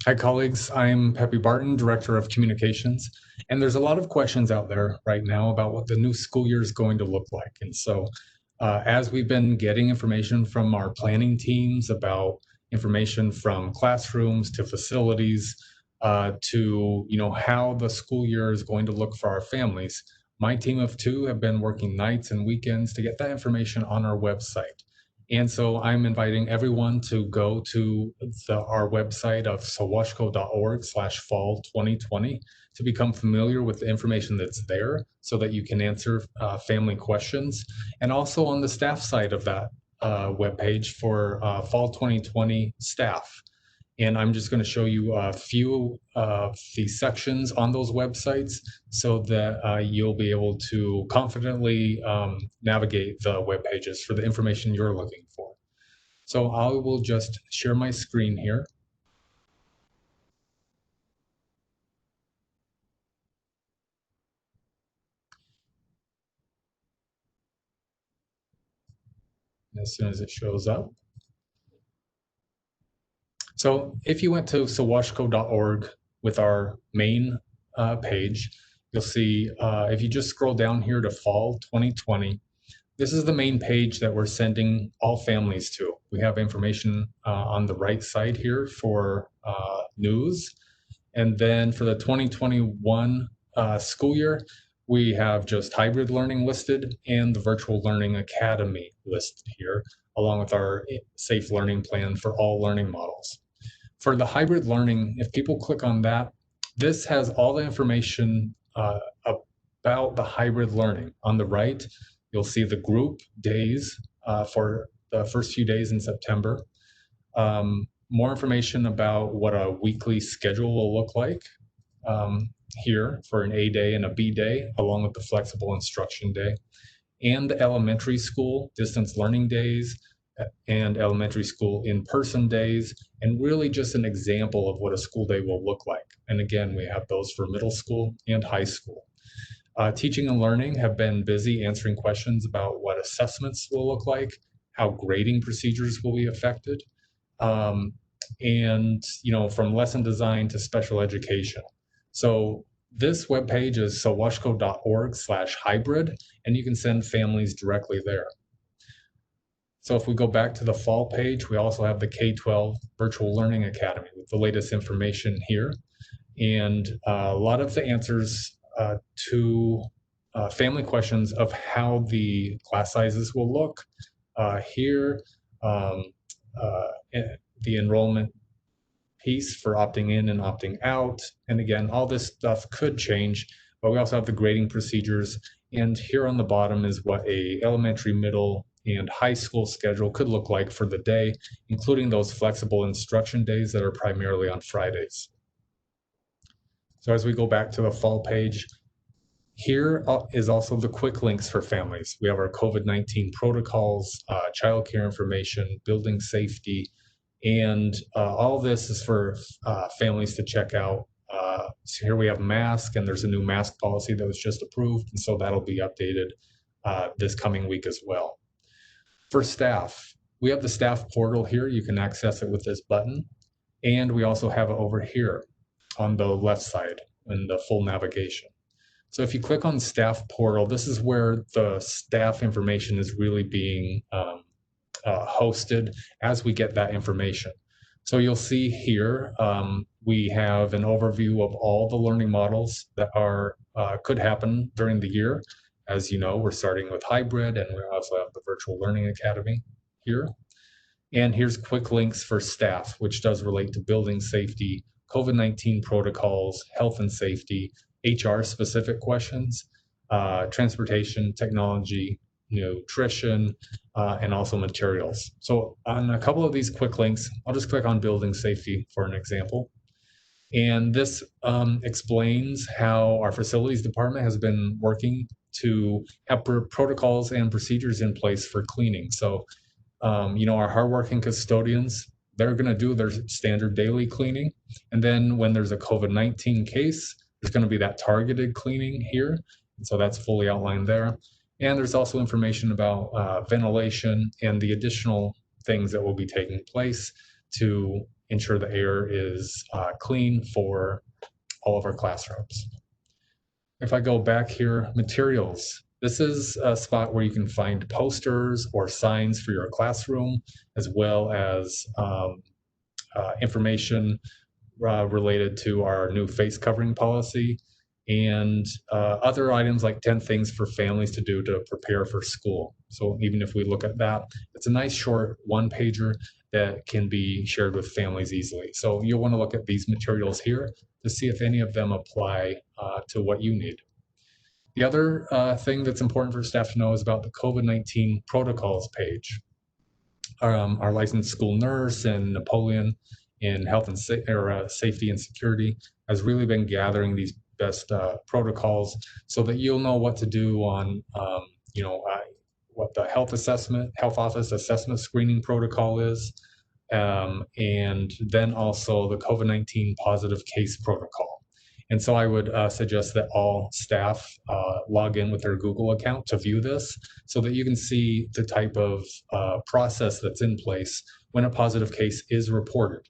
Hi, colleagues. I'm Pepe Barton, Director of Communications, and there's a lot of questions out there right now about what the new school year is going to look like. And so, as we've been getting information from our planning teams about information from classrooms to facilities to how the school year is going to look for our families, my team of two have been working nights and weekends to get that information on our website. And so I'm inviting everyone to go to our website of sawashco.org/fall 2020 to become familiar with the information that's there so that you can answer family questions. And also on the staff side of that webpage for fall 2020 staff. And I'm just going to show you a few of the sections on those websites so that you'll be able to confidently navigate the web pages for the information you're looking for. So I will just share my screen here. As soon as it shows up. So if you went to sawashco.org with our main page, you'll see if you just scroll down here to fall 2020, this is the main page that we're sending all families to. We have information on the right side here for news. And then for the 2021 school year, we have just hybrid learning listed and the virtual learning academy listed here, along with our safe learning plan for all learning models. For the hybrid learning, if people click on that, this has all the information about the hybrid learning. On the right, you'll see the group days for the first few days in September. More information about what a weekly schedule will look like here for an A day and a B day, along with the flexible instruction day, and the elementary school distance learning days and elementary school in-person days, and really just an example of what a school day will look like. And again, we have those for middle school and high school. Teaching and learning have been busy answering questions about what assessments will look like, how grading procedures will be affected, and from lesson design to special education. So this webpage is sawashco.org/hybrid, and you can send families directly there. So if we go back to the fall page, we also have the K-12 Virtual Learning Academy with the latest information here. And a lot of the answers to family questions of how the class sizes will look here, the enrollment piece for opting in and opting out. And again, all this stuff could change, but we also have the grading procedures. And here on the bottom is what a elementary, middle, and high school schedule could look like for the day, including those flexible instruction days that are primarily on Fridays. So as we go back to the fall page, here is also the quick links for families. We have our COVID-19 protocols, childcare information, building safety, and all this is for families to check out. So here we have mask, and there's a new mask policy that was just approved, and so that'll be updated this coming week as well. For staff, we have the staff portal here. You can access it with this button, and we also have it over here on the left side in the full navigation. So if you click on staff portal, this is where the staff information is really being hosted as we get that information. So you'll see here, we have an overview of all the learning models that are could happen during the year. As you know, we're starting with hybrid, and we also have the Virtual Learning Academy here. And here's quick links for staff, which does relate to building safety, COVID-19 protocols, health and safety, HR specific questions, transportation, technology, nutrition, and also materials. So on a couple of these quick links, I'll just click on building safety for an example. And this explains how our facilities department has been working to have protocols and procedures in place for cleaning. So, our hardworking custodians, they're going to do their standard daily cleaning. And then when there's a COVID-19 case, there's going to be that targeted cleaning here. And so that's fully outlined there. And there's also information about ventilation and the additional things that will be taking place to ensure the air is clean for all of our classrooms. If I go back here, materials. This is a spot where you can find posters or signs for your classroom, as well as information related to our new face covering policy and other items like 10 things for families to do to prepare for school. So even if we look at that, it's a nice short one pager that can be shared with families easily. So you'll want to look at these materials here to see if any of them apply to what you need. The other thing that's important for staff to know is about the COVID-19 protocols page. Our licensed school nurse and Napoleon in health and safety and security has really been gathering these best protocols so that you'll know what to do on, what the health office assessment screening protocol is, and then also the COVID-19 positive case protocol. And so I would suggest that all staff log in with their Google account to view this so that you can see the type of process that's in place when a positive case is reported.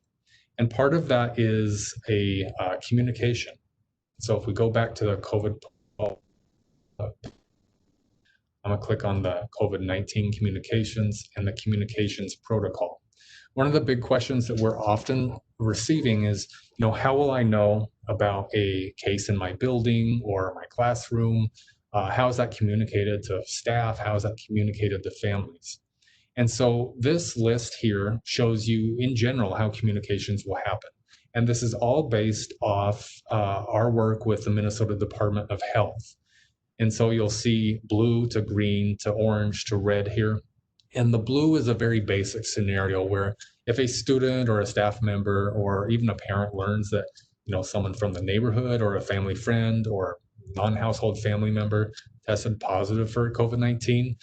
And part of that is a communication. So if we go back to the COVID, I'm gonna click on the COVID-19 communications and the communications protocol. One of the big questions that we're often receiving is, how will I know about a case in my building or my classroom? How is that communicated to staff? How is that communicated to families? And so this list here shows you in general how communications will happen. And this is all based off our work with the Minnesota Department of Health. And so you'll see blue to green to orange to red here. And the blue is a very basic scenario where if a student or a staff member or even a parent learns that someone from the neighborhood or a family friend or non-household family member tested positive for COVID-19,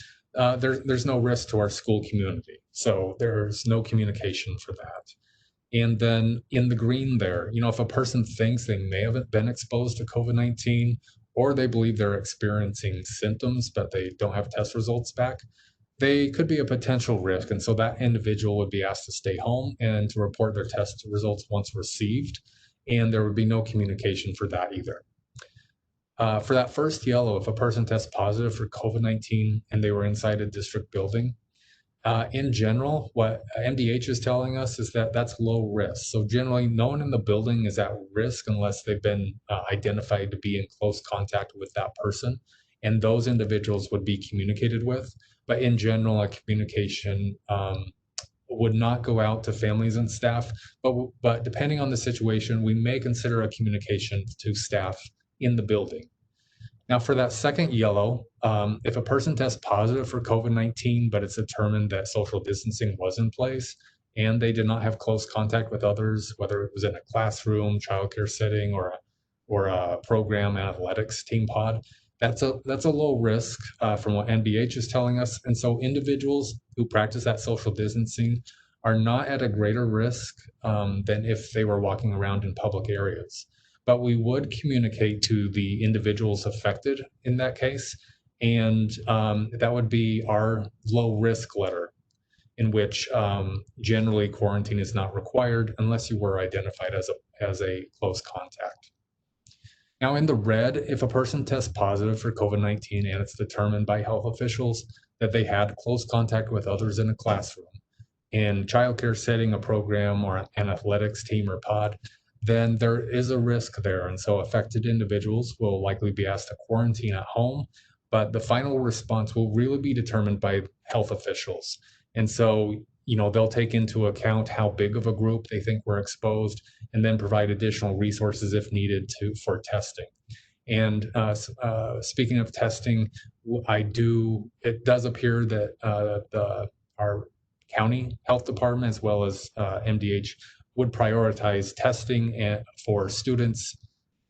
there's no risk to our school community. So there's no communication for that. And then in the green there, if a person thinks they may have been exposed to COVID-19 or they believe they're experiencing symptoms, but they don't have test results back, they could be a potential risk. And so that individual would be asked to stay home and to report their test results once received. And there would be no communication for that either. For that first yellow, if a person tests positive for COVID-19 and they were inside a district building, in general, what MDH is telling us is that that's low risk. So generally, no one in the building is at risk unless they've been identified to be in close contact with that person. And those individuals would be communicated with. But in general, a communication would not go out to families and staff. But depending on the situation, we may consider a communication to staff in the building. Now for that second yellow, if a person tests positive for COVID-19, but it's determined that social distancing was in place and they did not have close contact with others, whether it was in a classroom, childcare setting, or a program athletics team pod, that's a low risk from what NBH is telling us. And so individuals who practice that social distancing are not at a greater risk than if they were walking around in public areas. But we would communicate to the individuals affected in that case. And that would be our low risk letter, in which generally quarantine is not required unless you were identified as a close contact. Now in the red, if a person tests positive for COVID-19 and it's determined by health officials that they had close contact with others in a classroom, in childcare setting, a program, or an athletics team or pod, then there is a risk there. And so affected individuals will likely be asked to quarantine at home, but the final response will really be determined by health officials. And so, they'll take into account how big of a group they think were exposed and then provide additional resources if needed for testing. And speaking of testing, it does appear that our county health department as well as MDH would prioritize testing for students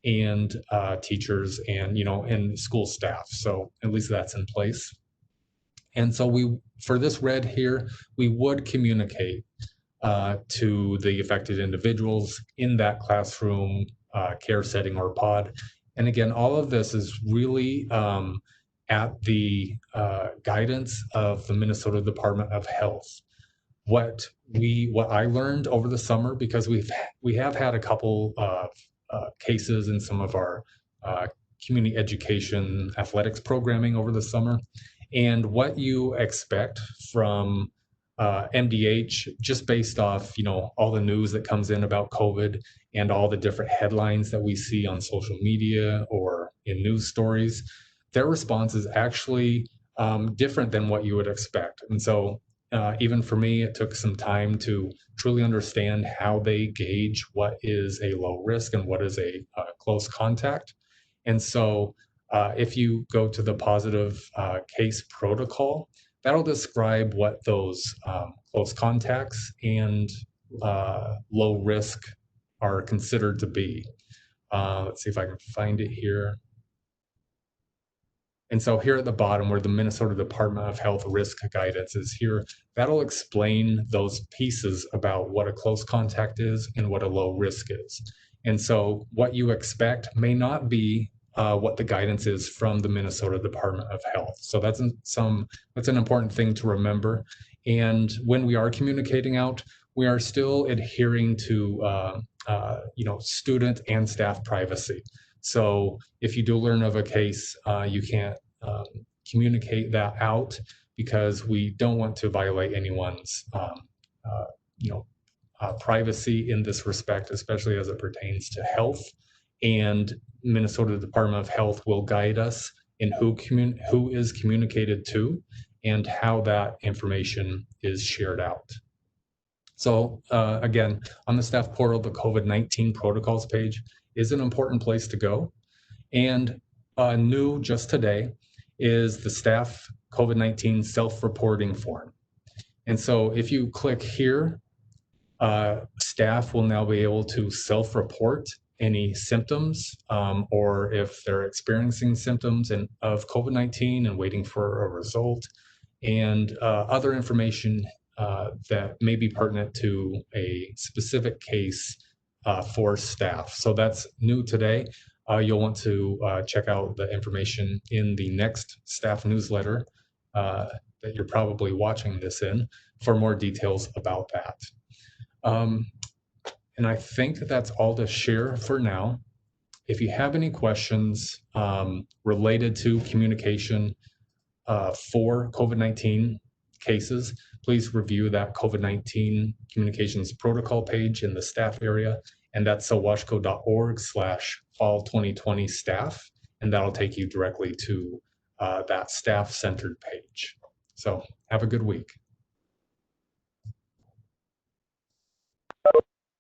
and teachers and school staff. So at least that's in place. And so for this red here, we would communicate to the affected individuals in that classroom, care setting, or pod. And again, all of this is really at the guidance of the Minnesota Department of Health. what I learned over the summer, because we have had a couple of cases in some of our community education athletics programming over the summer, and what you expect from MDH, just based off all the news that comes in about COVID and all the different headlines that we see on social media or in news stories. Their response is actually different than what you would expect. And so even for me, it took some time to truly understand how they gauge what is a low risk and what is a close contact. And so if you go to the positive case protocol, that'll describe what those close contacts and low risk are considered to be. Let's see if I can find it here. And so here at the bottom, where the Minnesota Department of Health risk guidance is here, that'll explain those pieces about what a close contact is and what a low risk is. And so what you expect may not be what the guidance is from the Minnesota Department of Health. So that's an important thing to remember. And when we are communicating out, we are still adhering to student and staff privacy. So if you do learn of a case, you can't communicate that out, because we don't want to violate anyone's privacy in this respect, especially as it pertains to health. And Minnesota Department of Health will guide us in who is communicated to and how that information is shared out. So again, on the staff portal, the COVID-19 protocols page is an important place to go. And new just today is the staff COVID-19 self-reporting form. And so if you click here, staff will now be able to self-report any symptoms or if they're experiencing symptoms of COVID-19 and waiting for a result, and other information that may be pertinent to a specific case for staff. So that's new today. You'll want to check out the information in the next staff newsletter that you're probably watching this in for more details about that. And I think that's all to share for now. If you have any questions related to communication for COVID-19 cases, please review that COVID-19 communications protocol page in the staff area, and that's sawashco.org/fall2020 staff, and that'll take you directly to that staff-centered page. So have a good week.